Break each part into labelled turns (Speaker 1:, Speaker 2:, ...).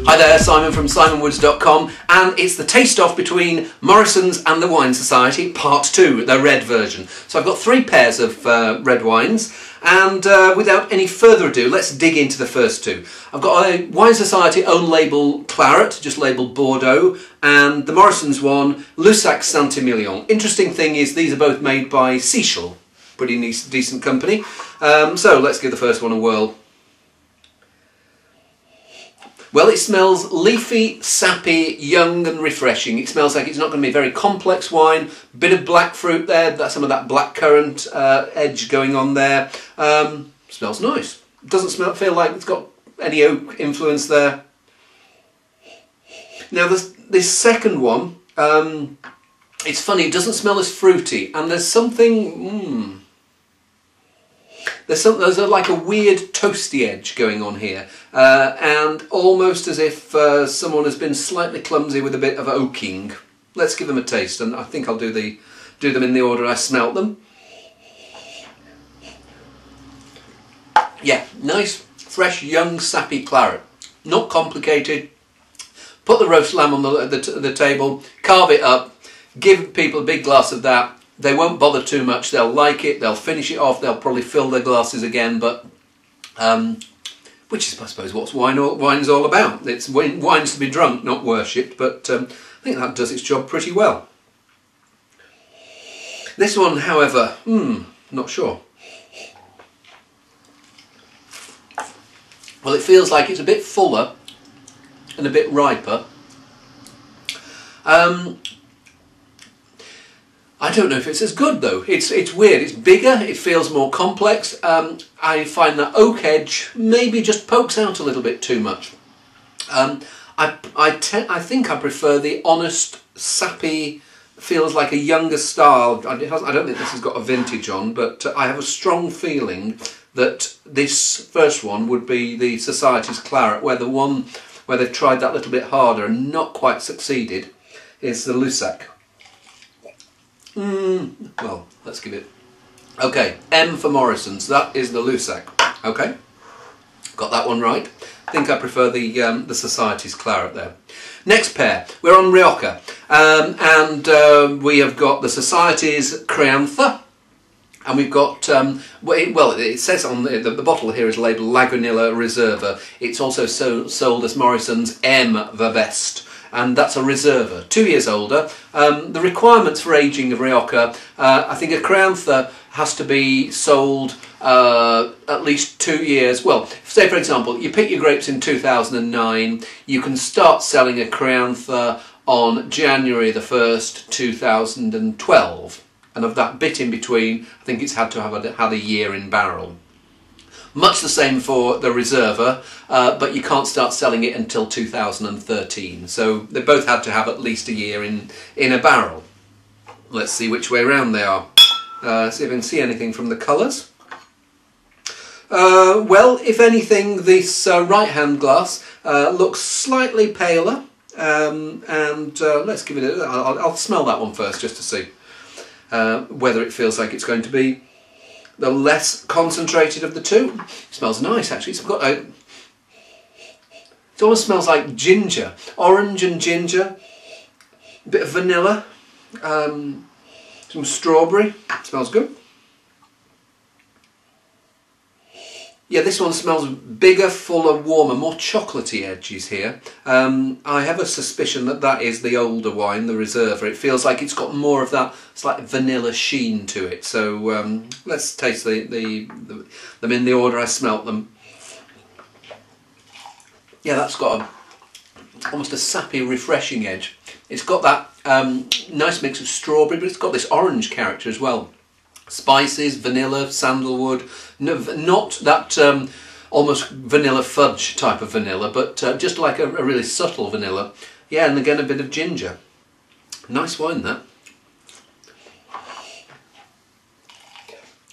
Speaker 1: Hi there, Simon from simonwoods.com, and it's the taste-off between Morrisons and the Wine Society, Part 2, the red version. So I've got 3 pairs of red wines, and without any further ado, let's dig into the first 2. I've got a Wine Society own label Claret, just labelled Bordeaux, and the Morrisons one, Lussac Emilion. Interesting thing is these are both made by Sichel, pretty decent company. So let's give the first one a whirl. Well, it smells leafy, sappy, young and refreshing. It smells like it's not going to be a very complex wine. Bit of black fruit there, that's some of that blackcurrant edge going on there. Smells nice. It doesn't feel like it's got any oak influence there. Now this second one, it's funny, it doesn't smell as fruity, and there's something... There's like a weird toasty edge going on here, and almost as if someone has been slightly clumsy with a bit of oaking. Let's give them a taste, and I think I'll do them in the order I smelt them. Yeah, nice, fresh, young, sappy claret. Not complicated. Put the roast lamb on the table, carve it up, give people a big glass of that. They won't bother too much, they'll like it, they'll finish it off, they'll probably fill their glasses again, but which is, I suppose, what wine's all about. It's wine's to be drunk, not worshipped, but I think that does its job pretty well. This one, however, not sure. Well, it feels like it's a bit fuller and a bit riper. I don't know if it's as good though. It's weird. It's bigger. It feels more complex. I find that oak edge maybe just pokes out a little bit too much. I think I prefer the honest, sappy. Feels like a younger style. I don't think this has got a vintage on, but I have a strong feeling that this first one would be the Society's Claret, where the one where they've tried that little bit harder and not quite succeeded is the Lussac. Well, let's give it... Okay, M for Morrisons, that is the Lussac. Okay, got that one right. I think I prefer the Society's Claret there. Next pair, we're on Rioja, and we have got the Society's Criantha, and we've got, well, it says on the bottle here is labelled Lagunilla Reserva. It's also sold as Morrisons M the Best. And that's a Reserva, 2 years older. The requirements for ageing of Rioja, I think a Criantha has to be sold at least 2 years. Well, say for example, you pick your grapes in 2009, you can start selling a Criantha on January the 1st, 2012. And of that bit in between, I think it's had to have had a year in barrel. Much the same for the Reserva, but you can't start selling it until 2013. So they both had to have at least a year in a barrel. Let's see which way round they are. See if I can see anything from the colours. Well, if anything, this right-hand glass looks slightly paler. Let's give it I'll smell that one first just to see whether it feels like it's going to be the less concentrated of the two. It smells nice actually. It almost smells like ginger, orange and ginger, a bit of vanilla, some strawberry. It smells good. Yeah, this one smells bigger, fuller, warmer, more chocolatey edges here. I have a suspicion that that is the older wine, the Reserva. It feels like it's got more of that slight vanilla sheen to it. So let's taste them in the order I smelt them. Yeah, that's got almost a sappy, refreshing edge. It's got that nice mix of strawberry, but it's got this orange character as well. Spices, vanilla, sandalwood, not that almost vanilla fudge type of vanilla, but just like a really subtle vanilla. Yeah, and again a bit of ginger. Nice wine that.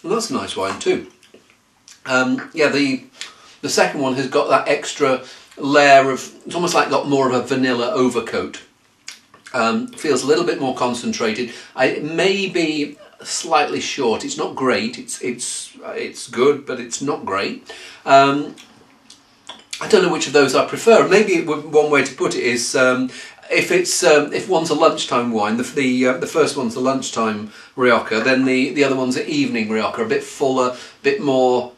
Speaker 1: Well, that's a nice wine too. Yeah, the second one has got that extra layer of, it's almost like got more of a vanilla overcoat. Feels a little bit more concentrated. It may be slightly short. It's not great. It's good, but it's not great. I I don't know which of those I prefer. Maybe one way to put it is if one's a lunchtime wine, the first one's the lunchtime Rioja, then the other one's the evening Rioja, a bit fuller, a bit more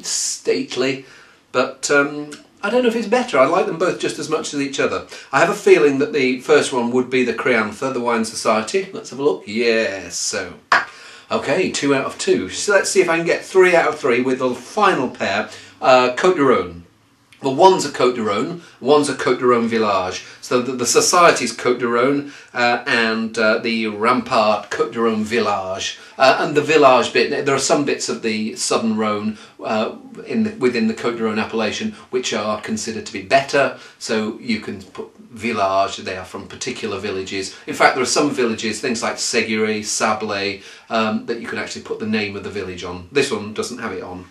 Speaker 1: stately. But I don't know if it's better. I like them both just as much as each other. I have a feeling that the first one would be the Criantha, the Wine Society. Let's have a look. Yes, so. Okay, 2 out of 2. So let's see if I can get 3 out of 3 with the final pair, Côtes-du-Rhône. Well, one's a Côtes-du-Rhône, one's a Côtes-du-Rhône Village. So the Society's Côtes-du-Rhône and the Ramparts Côtes-du-Rhône Village. And the Village bit, there are some bits of the Southern Rhône within the Côtes-du-Rhône appellation which are considered to be better. So you can put Village, they are from particular villages. In fact, there are some villages, things like Séguier, Sablé, that you can actually put the name of the village on. This one doesn't have it on.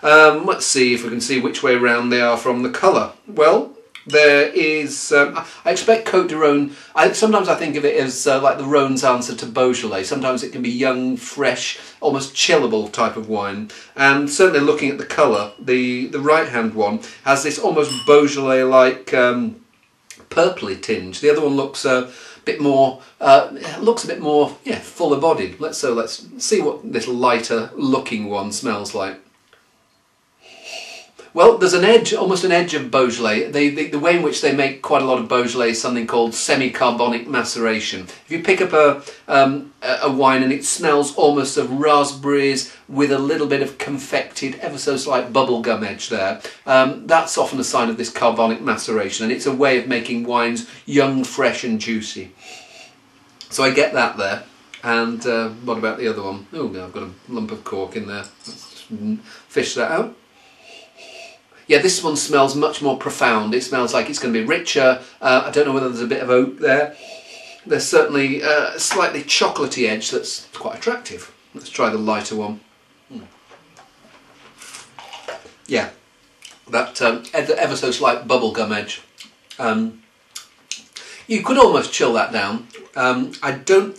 Speaker 1: Let's see if we can see which way round they are from the colour. Well, there is, I expect Côtes-du-Rhône, sometimes I think of it as like the Rhones answer to Beaujolais. Sometimes it can be young, fresh, almost chillable type of wine. And certainly looking at the colour, the right hand one has this almost Beaujolais-like purpley tinge. The other one looks a bit more, yeah, fuller bodied. Let's see what this lighter looking one smells like. Well, there's an edge, almost an edge of Beaujolais. The way in which they make quite a lot of Beaujolais is something called semi-carbonic maceration. If you pick up a wine and it smells almost of raspberries with a little bit of confected, ever so slight bubblegum edge there, that's often a sign of this carbonic maceration, and it's a way of making wines young, fresh and juicy. So I get that there. And what about the other one? Oh, no, I've got a lump of cork in there. Let's fish that out. Yeah, this one smells much more profound. It smells like it's going to be richer. I don't know whether there's a bit of oak there. There's certainly a slightly chocolatey edge that's quite attractive. Let's try the lighter one. Yeah, that ever so slight bubblegum edge. You could almost chill that down. I don't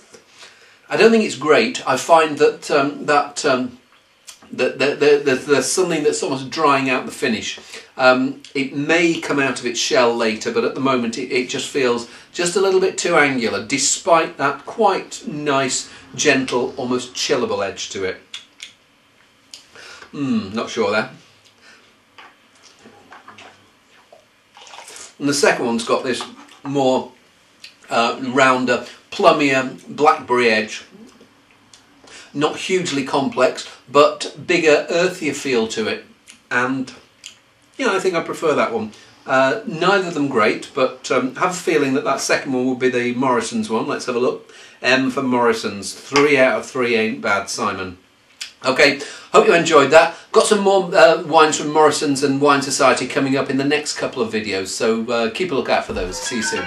Speaker 1: think it's great. I find that there's something that's almost drying out the finish. It may come out of its shell later, but at the moment it just feels just a little bit too angular, despite that quite nice, gentle, almost chillable edge to it. Not sure there. And the second one's got this more rounder, plummier, blackberry edge. Not hugely complex, but bigger, earthier feel to it. And yeah, I think I prefer that one. Neither of them great, but have a feeling that second one will be the Morrisons one. Let's have a look. M for Morrisons. 3 out of 3 ain't bad, Simon. Okay, hope you enjoyed that. Got some more wines from Morrisons and Wine Society coming up in the next couple of videos, so keep a look out for those. See you soon.